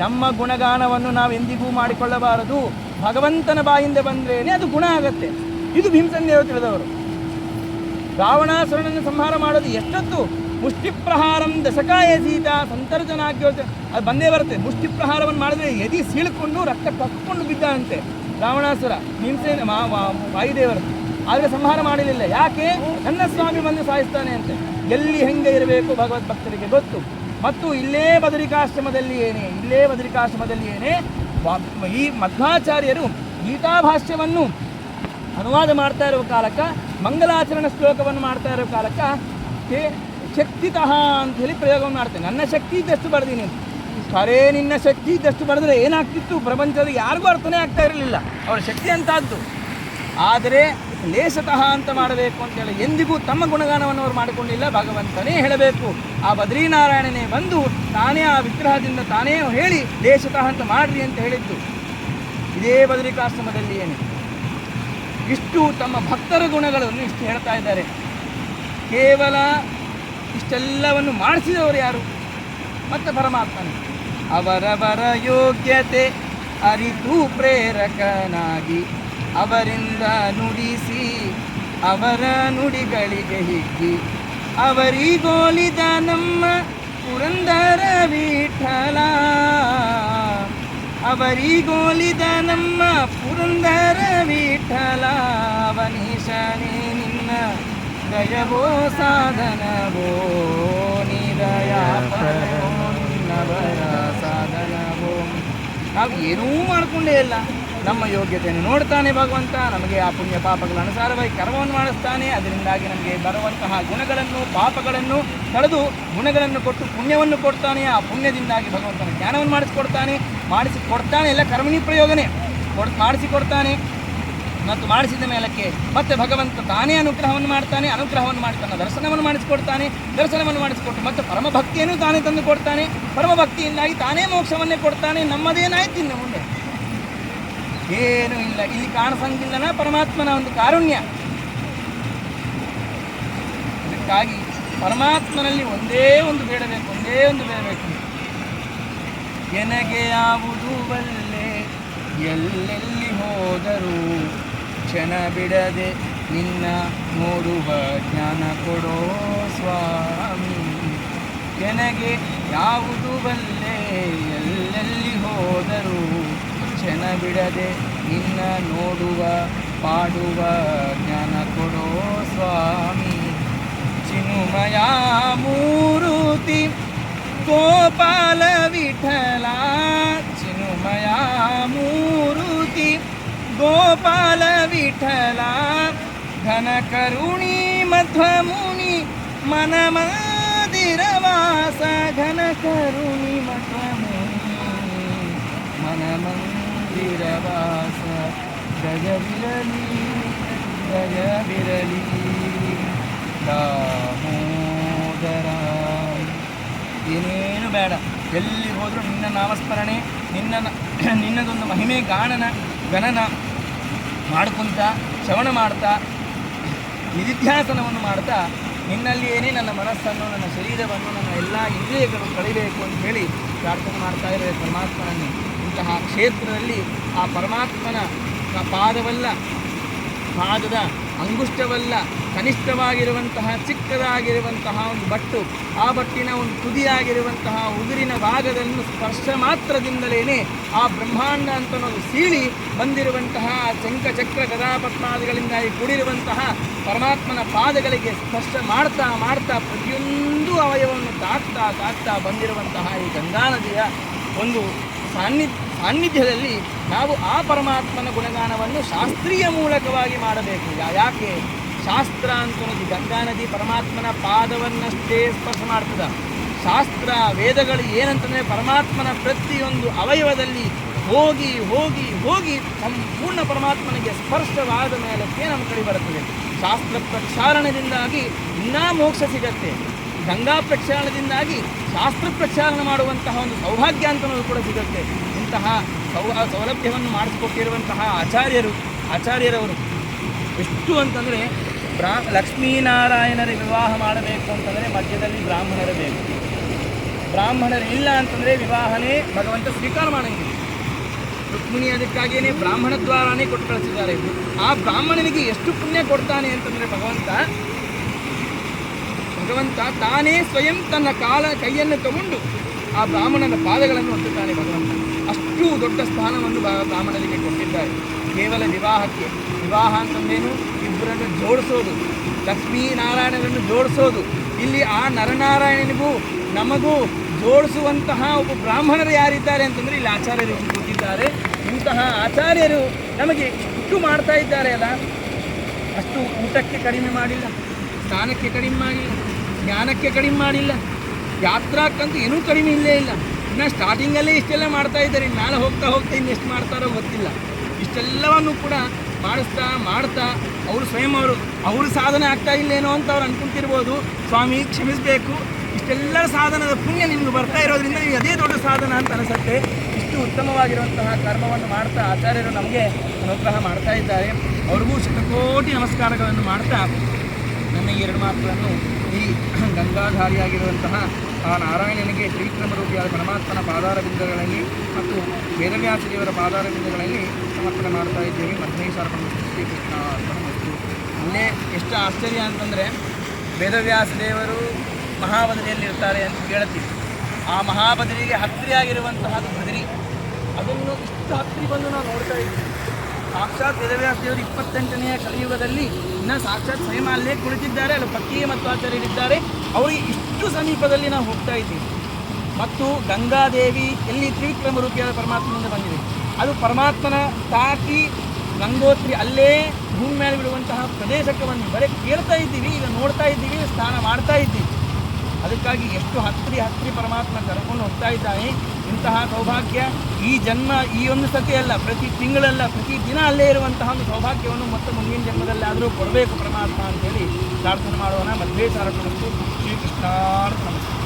ನಮ್ಮ ಗುಣಗಾನವನ್ನು ನಾವು ಎಂದಿಗೂ ಮಾಡಿಕೊಳ್ಳಬಾರದು. ಭಗವಂತನ ಬಾಯಿಂದ ಬಂದ್ರೇ ಅದು ಗುಣ ಆಗತ್ತೆ. ಇದು ಭೀಮಸೇನ ದೇವರು ತಿಳಿದವರು. ರಾವಣಾಸುರನನ್ನು ಸಂಹಾರ ಮಾಡೋದು ಎಷ್ಟೊತ್ತು? ಮುಷ್ಟಿ ಪ್ರಹಾರಂ ದಶಕಾಯ ಸೀತಾ ಸಂತರ್ಜನಾಗ್ಯೋತ, ಅದು ಬಂದೇ ಬರುತ್ತೆ. ಮುಷ್ಟಿ ಪ್ರಹಾರವನ್ನು ಮಾಡಿದ್ರೆ ಎದಿ ಸೀಳ್ಕೊಂಡು ರಕ್ತ ಕಕ್ಕೊಂಡು ಬಿದ್ದಂತೆ ರಾವಣಾಸುರ. ಭೀಮಸೇನ ವಾಯುದೇವರು ಆದರೆ ಸಂಹಾರ ಮಾಡಲಿಲ್ಲ. ಯಾಕೆ? ನನ್ನ ಸ್ವಾಮಿ ಬಂದು ಸಾಯಿಸ್ತಾನೆ ಅಂತೆ. ಎಲ್ಲಿ ಹೆಂಗೆ ಇರಬೇಕು ಭಗವದ್ಭಕ್ತರಿಗೆ ಗೊತ್ತು. ಮತ್ತು ಇಲ್ಲೇ ಬದರಿಕಾಶ್ರಮದಲ್ಲಿ ಏನೇ ಈ ಮಧ್ವಾಚಾರ್ಯರು ಗೀತಾಭಾಷ್ಯವನ್ನು ಅನುವಾದ ಮಾಡ್ತಾ ಇರುವ ಕಾಲಕ್ಕೆ, ಮಂಗಲಾಚರಣ ಶ್ಲೋಕವನ್ನು ಮಾಡ್ತಾ ಇರೋ ಕಾಲಕ್ಕೆ ಶಕ್ತಿತಃ ಅಂತ ಹೇಳಿ ಪ್ರಯೋಗವನ್ನು ಮಾಡ್ತೇನೆ. ನನ್ನ ಶಕ್ತಿ ಇದ್ದಷ್ಟು ಬರೆದೀನಿ. ಖರೇ ನಿನ್ನ ಶಕ್ತಿ ಇದ್ದಷ್ಟು ಬರೆದ್ರೆ ಏನಾಗ್ತಿತ್ತು? ಪ್ರಪಂಚದಲ್ಲಿ ಯಾರಿಗೂ ಅರ್ಥನೇ ಆಗ್ತಾ ಇರಲಿಲ್ಲ ಅವರ ಶಕ್ತಿ ಅಂತದ್ದು. ಆದರೆ ಲೇಷತಃ ಅಂತ ಮಾಡಬೇಕು ಅಂತೇಳಿ ಎಂದಿಗೂ ತಮ್ಮ ಗುಣಗಾನವನ್ನು ಅವರು ಮಾಡಿಕೊಂಡಿಲ್ಲ. ಭಗವಂತನೇ ಹೇಳಬೇಕು. ಆ ಬದ್ರೀನಾರಾಯಣನೇ ಬಂದು ತಾನೇ ಆ ವಿಗ್ರಹದಿಂದ ತಾನೇ ಹೇಳಿ ಲೇಷತಃ ಅಂತ ಮಾಡ್ರಿ ಅಂತ ಹೇಳಿದ್ದು. ಇದೇ ಬದರಿಕಾಶ್ರಮದಲ್ಲಿ ಇಷ್ಟು ತಮ್ಮ ಭಕ್ತರ ಗುಣಗಳನ್ನು ಇಷ್ಟು ಹೇಳ್ತಾ ಇದ್ದಾರೆ. ಕೇವಲ ಇಷ್ಟೆಲ್ಲವನ್ನು ಮಾಡಿಸಿದವರು ಯಾರು? ಮತ್ತು ಪರಮಾತ್ಮನೇ. ಅವರವರ ಯೋಗ್ಯತೆ ಅರಿತು ಪ್ರೇರಕನಾಗಿ ಅವರಿಂದ ನುಡಿಸಿ ಅವರ ನುಡಿಗಳಿಗೆ ಹಿಗ್ಗಿ ಅವರಿಗೋಲಿದ ನಮ್ಮ ಪುರಂದರ ವಿಠಲ. ಅವರಿಗೋಲಿದ ನಮ್ಮ ಪುರಂದರ ವಿಠಲ. ಅವನೀಶನೇ ನಿನ್ನ ದಯವೋ ಸಾಧನವೋ ನಿದಯಾಪರೋ ನಿನ್ನವರ ಸಾಧನವೋ. ನಾವು ಏನೂ ಮಾಡಿಕೊಂಡೇ ಇಲ್ಲ. ನಮ್ಮ ಯೋಗ್ಯತೆಯನ್ನು ನೋಡ್ತಾನೆ ಭಗವಂತ. ನಮಗೆ ಆ ಪುಣ್ಯ ಪಾಪಗಳ ಅನುಸಾರವಾಗಿ ಕರ್ಮವನ್ನು ಮಾಡಿಸ್ತಾನೆ. ಅದರಿಂದಾಗಿ ನಮಗೆ ಬರುವಂತಹ ಗುಣಗಳನ್ನು ಪಾಪಗಳನ್ನು ತಡೆದು ಗುಣಗಳನ್ನು ಕೊಟ್ಟು ಪುಣ್ಯವನ್ನು ಕೊಡ್ತಾನೆ. ಆ ಪುಣ್ಯದಿಂದಾಗಿ ಭಗವಂತನ ಜ್ಞಾನವನ್ನು ಮಾಡಿಸಿಕೊಡ್ತಾನೆ. ಎಲ್ಲ ಕರ್ಮಣಿ ಪ್ರಯೋಗನೇ ಮಾಡಿಸಿಕೊಡ್ತಾನೆ. ಮತ್ತು ಮಾಡಿಸಿದ ಮೇಲಕ್ಕೆ ಮತ್ತೆ ಭಗವಂತ ತಾನೇ ಅನುಗ್ರಹವನ್ನು ಮಾಡ್ತಾನೆ. ಅನುಗ್ರಹವನ್ನು ಮಾಡಿ ತನ್ನ ದರ್ಶನವನ್ನು ಮಾಡಿಸಿಕೊಟ್ಟು ಮತ್ತು ಪರಮಭಕ್ತಿಯನ್ನು ತಾನೇ ತಂದು ಕೊಡ್ತಾನೆ. ಪರಮಭಕ್ತಿಯಿಂದಾಗಿ ತಾನೇ ಮೋಕ್ಷವನ್ನೇ ಕೊಡ್ತಾನೆ. ನಮ್ಮದೇನಾಯ್ತು ಇನ್ನು ಮುಂದೆ ಏನೂ ಇಲ್ಲ. ಇಲ್ಲಿ ಕಾಣಿಸಂಗಿಲ್ಲನ ಪರಮಾತ್ಮನ ಒಂದು ಕಾರುಣ್ಯ. ಅದಕ್ಕಾಗಿ ಪರಮಾತ್ಮನಲ್ಲಿ ಒಂದೇ ಒಂದು ಬೇಡಬೇಕು ಎನಗೆ ಯಾವುದು ಬಲ್ಲೆ ಎಲ್ಲೆಲ್ಲಿ ಹೋದರೂ ಕ್ಷಣ ಬಿಡದೆ ನಿನ್ನ ನೋಡುವ ಜ್ಞಾನ ಕೊಡೋ ಸ್ವಾಮಿ. ಎನಗೆ ಯಾವುದು ಬಲ್ಲೆ ಎಲ್ಲೆಲ್ಲಿ ಹೋದರೂ ಕ್ಷಣ ಬಿಡದೆ ನಿನ್ನ ನೋಡುವ ಪಾಡುವ ಜ್ಞಾನ ಕೊಡೋ ಸ್ವಾಮಿ. ಚಿನ್ಮಯ ಮೂರುತಿ ಗೋಪಾಲ ವಿಠಲ, ಚಿನ್ಮಯ ಮೂರುತಿ ಗೋಪಾಲ ವಿಠಲ, ಘನ ಕರುಣಿ ಮಧ್ವಮುನಿ ಮನ ಮಂದಿರವಾಸ, ಘನ ಕರುಣಿ ಮಧ್ವಮುನಿ ಮನ ಮಂದಿರವಾಸ. ಜಯವಿರಲಿ ಜಯವಿರಲಿ ದಾಮೋದರ. ಏನೇನು ಬೇಡ, ಎಲ್ಲಿ ಹೋದರೂ ನಿನ್ನ ನಾಮಸ್ಮರಣೆ, ನಿನ್ನದೊಂದು ಮಹಿಮೆ ಗಣನ ಮಾಡ್ಕೊತ ಶ್ರವಣ ಮಾಡ್ತಾ ನಿಧಿಧ್ಯಾಸನವನ್ನು ಮಾಡ್ತಾ ನಿನ್ನಲ್ಲಿಯೇ ನನ್ನ ಮನಸ್ಸನ್ನು, ನನ್ನ ಶರೀರವನ್ನು, ನನ್ನ ಎಲ್ಲ ಇಂದ್ರಿಯಗಳು ಕಳಿಬೇಕು ಅಂತ ಹೇಳಿ ಪ್ರಾರ್ಥನೆ ಮಾಡ್ತಾ ಇದ್ದಾರೆ ಪರಮಾತ್ಮನನ್ನು. ಇಂತಹ ಕ್ಷೇತ್ರದಲ್ಲಿ ಆ ಪರಮಾತ್ಮನ ಪಾದದ ಅಂಗುಷ್ಟವಲ್ಲ, ಕನಿಷ್ಠವಾಗಿರುವಂತಹ ಚಿಕ್ಕದಾಗಿರುವಂತಹ ಒಂದು ಬಟ್ಟು, ಆ ಬಟ್ಟಿನ ಒಂದು ತುದಿಯಾಗಿರುವಂತಹ ಉಗುರಿನ ಭಾಗದಲ್ಲಿ ಸ್ಪರ್ಶ ಮಾತ್ರದಿಂದಲೇ ಆ ಬ್ರಹ್ಮಾಂಡ ಅಂತನೋದು ಸೀಳಿ ಬಂದಿರುವಂತಹ ಶಂಖಚಕ್ರ ಗದಾಪದ್ಮಾದಿಗಳಿಂದಾಗಿ ಕೂಡಿರುವಂತಹ ಪರಮಾತ್ಮನ ಪಾದಗಳಿಗೆ ಸ್ಪರ್ಶ ಮಾಡ್ತಾ ಮಾಡ್ತಾ ಪ್ರತಿಯೊಂದು ಅವಯವವನ್ನು ತಾಕ್ತಾ ಬಂದಿರುವಂತಹ ಈ ಗಂಗಾ ನದಿಯ ಒಂದು ಸಾನ್ನಿಧ್ಯದಲ್ಲಿ ನಾವು ಆ ಪರಮಾತ್ಮನ ಗುಣಗಾನವನ್ನು ಶಾಸ್ತ್ರೀಯ ಮೂಲಕವಾಗಿ ಮಾಡಬೇಕು. ಯಾಕೆ ಶಾಸ್ತ್ರ ಅಂತನೋದು ಗಂಗಾ ನದಿ ಪರಮಾತ್ಮನ ಪಾದವನ್ನಷ್ಟೇ ಸ್ಪರ್ಶ ಮಾಡ್ತದೆ. ಶಾಸ್ತ್ರ ವೇದಗಳು ಏನಂತಂದರೆ ಪರಮಾತ್ಮನ ಪ್ರತಿಯೊಂದು ಅವಯವದಲ್ಲಿ ಹೋಗಿ ಹೋಗಿ ಹೋಗಿ ಸಂಪೂರ್ಣ ಪರಮಾತ್ಮನಿಗೆ ಸ್ಪರ್ಶವಾದ ಮೇಲಕ್ಕೆ ನಮ್ಮ ಕಡೆ ಬರುತ್ತದೆ. ಶಾಸ್ತ್ರ ಪ್ರಕ್ಷಾಳನದಿಂದಾಗಿ ಇನ್ನೂ ಮೋಕ್ಷ ಸಿಗತ್ತೆ. ಗಂಗಾ ಪ್ರಕ್ಷಾಳನದಿಂದಾಗಿ ಶಾಸ್ತ್ರ ಪ್ರಕ್ಷಾಳನ ಮಾಡುವಂತಹ ಒಂದು ಸೌಭಾಗ್ಯ ಅಂತನೂ ಕೂಡ ಸಿಗುತ್ತೆ. ಇಂತಹ ಸೌಲಭ್ಯವನ್ನು ಮಾಡಿಸಿಕೊಟ್ಟಿರುವಂತಹ ಆಚಾರ್ಯರವರು ಎಷ್ಟು ಅಂತಂದರೆ ಲಕ್ಷ್ಮೀನಾರಾಯಣರ ವಿವಾಹ ಮಾಡಬೇಕು ಅಂತಂದರೆ ಮಧ್ಯದಲ್ಲಿ ಬ್ರಾಹ್ಮಣರು ಬೇಕು. ಬ್ರಾಹ್ಮಣರು ಇಲ್ಲ ಅಂತಂದರೆ ವಿವಾಹನೇ ಭಗವಂತ ಸ್ವೀಕಾರ ಮಾಡಂಗಿಲ್ಲ. ರುಕ್ಮಿಣಿ ಅದಕ್ಕಾಗಿಯೇ ಬ್ರಾಹ್ಮಣ ದ್ವಾರನೇ ಕೊಟ್ಟು ಕಳಿಸಿದ್ದಾರೆ. ಆ ಬ್ರಾಹ್ಮಣನಿಗೆ ಎಷ್ಟು ಪುಣ್ಯ ಕೊಡ್ತಾನೆ ಅಂತಂದರೆ ಭಗವಂತ ತಾನೇ ಸ್ವಯಂ ತನ್ನ ಕೈಯನ್ನು ತಗೊಂಡು ಆ ಬ್ರಾಹ್ಮಣನ ಪಾದಗಳನ್ನು ಒತ್ತುತ್ತಾನೆ ಭಗವಂತ. ಅಷ್ಟು ದೊಡ್ಡ ಸ್ಥಾನವನ್ನು ಬ್ರಾಹ್ಮಣರಿಗೆ ಕೊಟ್ಟಿದ್ದಾರೆ. ಕೇವಲ ವಿವಾಹಕ್ಕೆ, ವಿವಾಹ ಅಂತಂದೇನು ಇಬ್ಬರನ್ನು ಜೋಡಿಸೋದು, ಲಕ್ಷ್ಮೀನಾರಾಯಣರನ್ನು ಜೋಡಿಸೋದು. ಇಲ್ಲಿ ಆ ನರನಾರಾಯಣನಿಗೂ ನಮಗೂ ಜೋಡಿಸುವಂತಹ ಒಬ್ಬ ಬ್ರಾಹ್ಮಣರು ಯಾರಿದ್ದಾರೆ ಅಂತಂದರೆ ಇಲ್ಲಿ ಆಚಾರ್ಯರು ಕೂತಿದ್ದಾರೆ. ಇಂತಹ ಆಚಾರ್ಯರು ನಮಗೆ ಇಷ್ಟು ಮಾಡ್ತಾ ಇದ್ದಾರೆ ಅಲ್ಲ, ಅಷ್ಟು ಊಟಕ್ಕೆ ಕಡಿಮೆ ಮಾಡಿಲ್ಲ, ಸ್ನಾನಕ್ಕೆ ಕಡಿಮೆ ಮಾಡಿಲ್ಲ, ಜ್ಞಾನಕ್ಕೆ ಕಡಿಮೆ ಮಾಡಿಲ್ಲ, ಯಾತ್ರಾಕ್ಕಂತೂ ಏನೂ ಕಡಿಮೆ ಇಲ್ಲೇ ಇಲ್ಲ. ಇನ್ನು ಸ್ಟಾರ್ಟಿಂಗಲ್ಲೇ ಇಷ್ಟೆಲ್ಲ ಮಾಡ್ತಾ ಇದ್ದಾರೆ. ನಾಳೆ ಹೋಗ್ತಾ ಇನ್ನೆಷ್ಟು ಮಾಡ್ತಾರೋ ಗೊತ್ತಿಲ್ಲ. ಇಷ್ಟೆಲ್ಲವನ್ನು ಕೂಡ ಮಾಡ್ತಾ ಅವರು ಸ್ವಯಂ ಅವರು ಸಾಧನೆ ಆಗ್ತಾ ಇಲ್ಲೇನೋ ಅಂತ ಅವ್ರು ಅನ್ಕೊಂತಿರ್ಬೋದು. ಸ್ವಾಮಿ ಕ್ಷಮಿಸಬೇಕು, ಇಷ್ಟೆಲ್ಲ ಸಾಧನದ ಪುಣ್ಯ ನಿಮ್ಗೆ ಬರ್ತಾ ಇರೋದ್ರಿಂದ ನೀವು ಅದೇ ದೊಡ್ಡ ಸಾಧನ ಅಂತ ಅನಿಸುತ್ತೆ. ಇಷ್ಟು ಉತ್ತಮವಾಗಿರುವಂತಹ ಕರ್ಮವನ್ನು ಮಾಡ್ತಾ ಆಚಾರ್ಯರು ನಮಗೆ ಅನುಗ್ರಹ ಮಾಡ್ತಾ ಇದ್ದಾರೆ. ಅವ್ರಿಗೂ ಶತಕೋಟಿ ನಮಸ್ಕಾರಗಳನ್ನು ಮಾಡ್ತಾ ನನ್ನ ಈ ಎರಡು ಮಾತುಗಳನ್ನು ಈ ಗಂಗಾಧಾರಿಯಾಗಿರುವಂತಹ ಆ ನಾರಾಯಣನಿಗೆ ತ್ರಿವಿಕ್ರಮ ರೂಪಿಯಾದ ಪರಮಾತ್ಮನ ಪಾದಾರ ಬಿಂದುಗಳಲ್ಲಿ ಮತ್ತು ವೇದವ್ಯಾಸ ದೇವರ ಪಾದಾರ ಬಿಂದುಗಳಲ್ಲಿ ಸಮರ್ಪಣೆ ಮಾಡ್ತಾ ಇದ್ದೇವೆ. ಮಧ್ವೇಶ್ವರ ಶ್ರೀಕೃಷ್ಣ ಅರ್ಪಣಮಸ್ತು. ಅಲ್ಲೇ ಎಷ್ಟು ಆಶ್ಚರ್ಯ ಅಂತಂದರೆ ವೇದವ್ಯಾಸ ದೇವರು ಮಹಾಬದರಿಯಲ್ಲಿರ್ತಾರೆ ಅಂತ ಕೇಳ್ತೀವಿ. ಆ ಮಹಾಬದರಿಗೆ ಹತ್ತಿರವಾಗಿರುವಂತಹದ್ದು ಬದರಿ, ಅದನ್ನು ಇಷ್ಟು ಹತ್ತಿರ ಬಂದು ನಾವು ನೋಡ್ತಾ ಇದ್ದೀವಿ. ಸಾಕ್ಷಾತ್ ವೇದವ್ಯಾಸ ದೇವರು 28ನೇ ಕಲಿಯುಗದಲ್ಲಿ ಇನ್ನು ಸಾಕ್ಷಾತ್ ಸ್ವಯಂ ಅಲ್ಲೇ ಕುಳಿತಿದ್ದಾರೆ. ಅಲ್ಲಿ ಪಕ್ಕಿ ಮತ್ತು ಆಚಾರ್ಯರಿದ್ದಾರೆ. ಅವರಿಗೆ ಇಷ್ಟು ಸಮೀಪದಲ್ಲಿ ನಾವು ಹೋಗ್ತಾ ಇದ್ದೀವಿ. ಮತ್ತು ಗಂಗಾದೇವಿ ಎಲ್ಲಿ ತ್ರಿವಿಕ್ರಮ ರೂಪಿಯಾದ ಪರಮಾತ್ಮನಿಂದ ಬಂದಿದೆ. ಅದು ಪರಮಾತ್ಮನ ತಾಕಿ ಗಂಗೋತ್ರಿ ಅಲ್ಲೇ ಭೂಮಿ ಮೇಲೆ ಬಿಡುವಂತಹ ಪ್ರದೇಶಕ್ಕೆ ಬಂದು ಬರೀ ಕೇಳ್ತಾ ಇದ್ದೀವಿ, ಈಗ ನೋಡ್ತಾ ಇದ್ದೀವಿ, ಸ್ನಾನ ಮಾಡ್ತಾ ಇದ್ದೀವಿ. ಅದಕ್ಕಾಗಿ ಎಷ್ಟು ಹತ್ತಿರ ಪರಮಾತ್ಮ ಕರ್ಕೊಂಡು ಹೋಗ್ತಾ ಇದ್ದಾನೆ. ಇಂತಹ ಸೌಭಾಗ್ಯ ಈ ಜನ್ಮ ಈ ಒಂದು ಸತಿ ಅಲ್ಲ, ಪ್ರತಿ ತಿಂಗಳಲ್ಲ, ಪ್ರತಿ ದಿನ ಅಲ್ಲೇ ಇರುವಂತಹ ಒಂದು ಸೌಭಾಗ್ಯವನ್ನು ಮತ್ತೆ ಮುಂದಿನ ಜನ್ಮದಲ್ಲಾದರೂ ಕೊಡಬೇಕು ಪರಮಾತ್ಮ ಅಂತೇಳಿ ಪ್ರಾರ್ಥನೆ ಮಾಡೋಣ. ಮಧ್ವೇಶ್ವರ ಶ್ರೀಕೃಷ್ಣ ನಮಸ್ಕಾರ.